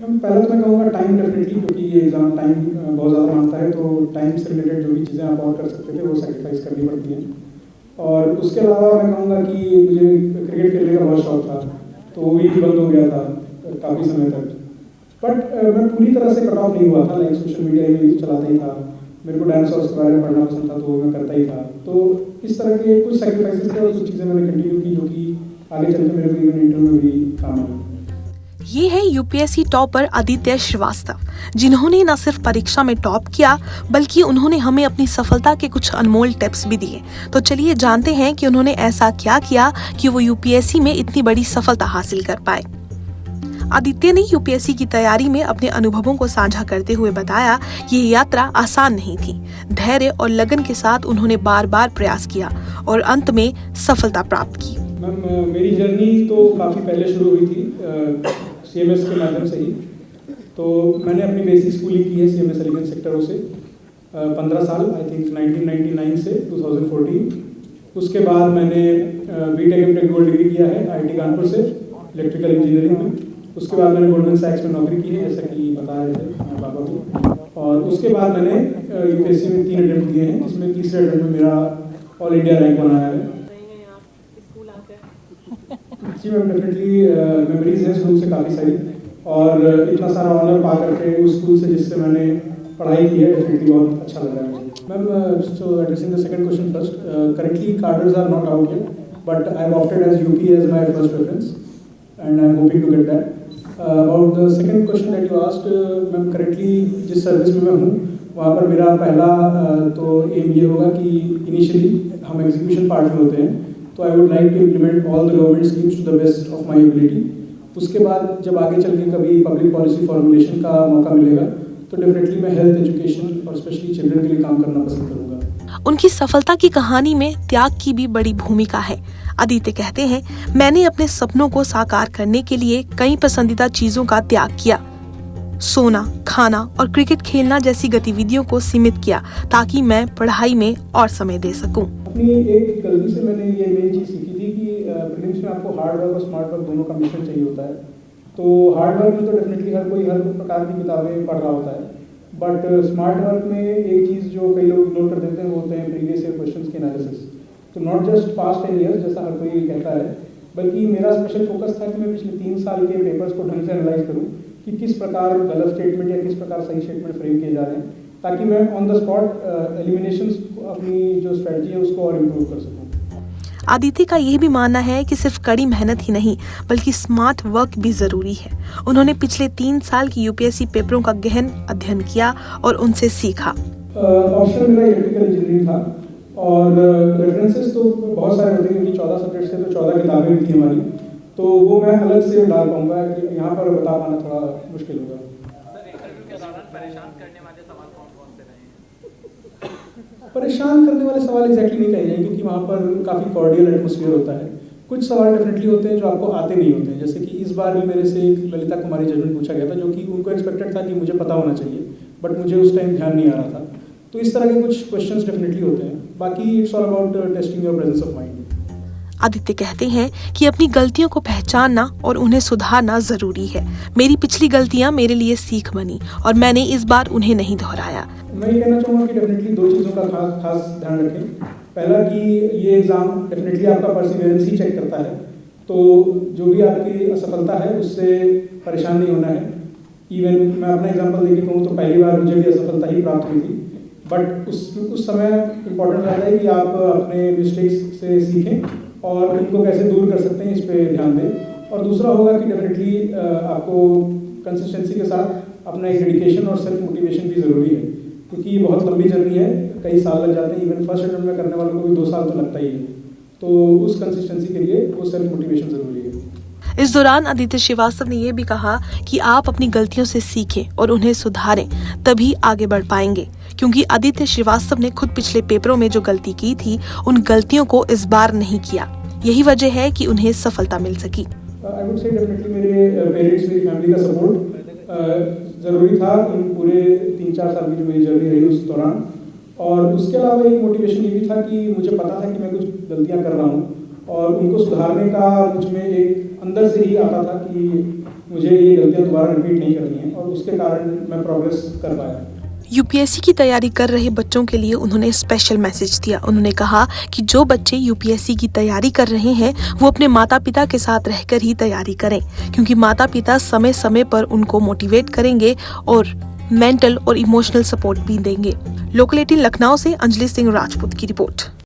पहला तो मैं कहूँगा टाइम डेफिनेटली, क्योंकि ये एग्ज़ाम टाइम बहुत ज़्यादा मांगता है, तो टाइम से रिलेटेड जो भी चीज़ें आप और कर सकते थे वो सेक्रीफाइस करनी पड़ती हैं। और उसके अलावा मैं कहूँगा कि मुझे क्रिकेट खेलने का बहुत शौक था, तो वो भी बंद हो गया था काफ़ी समय तक। बट मैं पूरी तरह से कट ऑफ नहीं हुआ था, लाइक सोशल मीडिया ही चलाता ही था, मेरे को डायनासोर्स के बारे में पढ़ना पसंद था, तो वो मैं करता ही था। तो इस तरह के कुछ सेक्रीफाइसेस थे और कुछ चीज़ें मैंने कंटिन्यू की जो कि आगे चल के मेरे को इवन इंटरव्यू में भी काम आई। ये है यूपीएससी टॉपर आदित्य श्रीवास्तव, जिन्होंने न सिर्फ परीक्षा में टॉप किया बल्कि उन्होंने हमें अपनी सफलता के कुछ अनमोल टिप्स भी दिए। तो चलिए जानते हैं कि उन्होंने ऐसा क्या किया कि वो यूपीएससी में इतनी बड़ी सफलता हासिल कर पाए। आदित्य ने यूपीएससी की तैयारी में अपने अनुभवों को साझा करते हुए बताया कि ये यात्रा आसान नहीं थी। धैर्य और लगन के साथ उन्होंने बार बार प्रयास किया और अंत में सफलता प्राप्त की। मैम, मेरी जर्नी तो काफ़ी पहले शुरू हुई थी सीएमएस के माध्यम से ही। तो मैंने अपनी बेसिक स्कूलिंग की है सीएमएस एलिगेंस सेक्टरों से 15 साल, आई थिंक 1999 से 2014। उसके बाद मैंने बीटेक एमटेक गोल्ड डिग्री किया है आईआईटी कानपुर से इलेक्ट्रिकल इंजीनियरिंग में। उसके बाद मैंने गोल्डमैन सैक्स में नौकरी की है, जैसा कि बता रहे थे बाबा को। और उसके बाद मैंने यूपीएससी में 3 अटेम्प्ट दिए हैं, जिसमें तीसरे अटेम्प्ट में मेरा ऑल इंडिया रैंक बनाया है। जी मैम, डेफिनेटली मेमोरीज है स्कूल से काफ़ी सारी, और इतना सारा ऑनर पा करके उस स्कूल से जिससे मैंने पढ़ाई की है, डेफिनेटली बहुत अच्छा लग रहा है मुझे। Ma'am, so addressing the second question first, currently cadres are not out yet, but I have opted as UP as my first preference and I am hoping to get that. About the second question that you asked, ma'am currently जिस service में मैं हूँ वहाँ पर मेरा पहला तो M ये होगा कि इनिशियली हम एग्जीक्यूशन पार्ट में होते हैं, तो I would like to implement all the government schemes to the best of my ability. उसके बाद जब आगे चल के कभी पब्लिक पॉलिसी फॉर्मुलेशन का मौका मिलेगा तो डेफिनेटली मैं हेल्थ एजुकेशन और स्पेशली चिल्ड्रन के लिए काम करना पसंद करूँगा। उनकी सफलता की कहानी में त्याग की भी बड़ी भूमिका है। आदित्य कहते हैं, मैंने अपने सपनों को साकार करने के लिए कई पसंदीदा चीजों का त्याग किया। सोना, खाना और क्रिकेट खेलना जैसी गतिविधियों को सीमित किया ताकि मैं पढ़ाई में और समय दे सकूं। अपनी एक गलती से मैंने ये मेन चीज़ सीखी थी कि प्रीलिम्स में आपको हार्ड वर्क और स्मार्ट वर्क दोनों कॉम्बिनेशन चाहिए होता है। तो हार्ड वर्क में तो डेफिनेटली हर कोई हर प्रकार की किताबें पढ़ रहा होता है, बट स्मार्ट वर्क में एक चीज़ जो कई लोग इग्नोर कर देते हैं वो होते हैं प्रीवियस ईयर क्वेश्चंस के एनालिसिस। तो नॉट जस्ट पास्ट 10 ईयर्स जैसा हर कोई कहता है, बल्कि मेरा स्पेशल फोकस था कि मैं पिछले 3 साल के पेपर्स को ढंग से एनालाइज करूँ कि किस प्रकार गलत स्टेटमेंट या किस प्रकार सही स्टेटमेंट फ्रेम किए जा रहे हैं, ताकि मैं ऑन द स्पॉट एलिमिनेशंस अपनी जो स्ट्रेटजी है उसको और इम्प्रूव कर सकूँ। आदित्य का यह भी मानना है कि सिर्फ कड़ी मेहनत ही नहीं बल्कि स्मार्ट वर्क भी जरूरी है। उन्होंने पिछले 3 साल की यूपीएससी पेपरों का गहन अध्ययन किया और उनसे सीखा। ऑप्शन मेरा इलेक्ट्रिकल इंजीनियरिंग था और रेफरेंसेस तो बहुत सारे होते हैं क्योंकि 14 सब्जेक्ट से तो 14 किताबें भी थी हमारी, तो वो मैं अलग से डाल पाऊंगा कि यहाँ पर बता पाना थोड़ा मुश्किल होगा। परेशान करने वाले सवाल एग्जैक्टली नहीं कहे जाएंगे क्योंकि वहाँ पर काफ़ी कॉर्डियल एटमोसफियर होता है। कुछ सवाल डेफिनेटली होते हैं जो आपको आते नहीं होते हैं, जैसे कि इस बार भी मेरे से एक ललिता कुमारी जजमेंट पूछा गया था जो कि उनको एक्सपेक्टेड था कि मुझे पता होना चाहिए, बट मुझे उस टाइम ध्यान नहीं आ रहा था। तो इस तरह के कुछ क्वेश्चंस डेफिनेटली होते हैं। बाकी it's all about testing your presence of mind. Aditya कहते हैं कि अपनी गलतियों को पहचानना और उन्हें सुधारना जरूरी है। मेरी पिछली गलतियां मेरे लिए सीख बनी और मैंने इस बार उन्हें नहीं दोहराया। मैं ये कहना चाहूँगा कि डेफिनेटली 2 चीज़ों का खास ध्यान रखें। पहला कि ये एग्ज़ाम डेफिनेटली आपका परसिवियरेंस ही चेक करता है, तो जो भी आपकी असफलता है उससे परेशान नहीं होना है। इवन मैं अपना एग्जांपल देके कहूँ तो पहली बार मुझे भी असफलता ही प्राप्त हुई थी, बट उस समय इम्पोर्टेंट रहता है कि आप अपने मिस्टेक्स से सीखें और उनको कैसे दूर कर सकते हैं इस पे ध्यान दें। और दूसरा होगा कि डेफिनेटली आपको कंसिस्टेंसी के साथ अपना एक डेडिकेशन और सेल्फ मोटिवेशन भी ज़रूरी है, क्योंकि ये बहुत लंबी जर्नी है, कई साल लग जाते हैं। इवन फर्स्ट अटेम्प्ट में करने वालों को भी 2 साल तो लगता ही है, तो उस कंसिस्टेंसी के लिए वो सेल्फ मोटिवेशन ज़रूरी है। इस दौरान आदित्य श्रीवास्तव ने यह भी कहा कि आप अपनी गलतियों से सीखें और उन्हें सुधारें, तभी आगे बढ़ पाएंगे। क्योंकि आदित्य श्रीवास्तव ने खुद पिछले पेपरों में जो गलती की थी उन गलतियों को इस बार नहीं किया। यही वजह है कि उन्हें सफलता मिल सकी। आई वुड से डेफिनेटली मेरे पेरेंट्स, मेरी फैमिली का सपोर्ट ज़रूरी था इन पूरे 3-4 साल की जो मेरी जर्नी रही उस दौरान। और उसके अलावा एक मोटिवेशन ये भी था कि मुझे पता था कि मैं कुछ गलतियाँ कर रहा हूँ और उनको सुधारने का मुझ में एक अंदर से ही आता था कि मुझे ये गलतियाँ दोबारा रिपीट नहीं करनी है और उसके कारण मैं प्रोग्रेस कर पाया। यूपीएससी की तैयारी कर रहे बच्चों के लिए उन्होंने स्पेशल मैसेज दिया। उन्होंने कहा कि जो बच्चे यूपीएससी की तैयारी कर रहे हैं वो अपने माता पिता के साथ रहकर ही तैयारी करें, क्योंकि माता पिता समय समय पर उनको मोटिवेट करेंगे और मेंटल और इमोशनल सपोर्ट भी देंगे। लोकल 18 लखनऊ से अंजलि सिंह राजपूत की रिपोर्ट।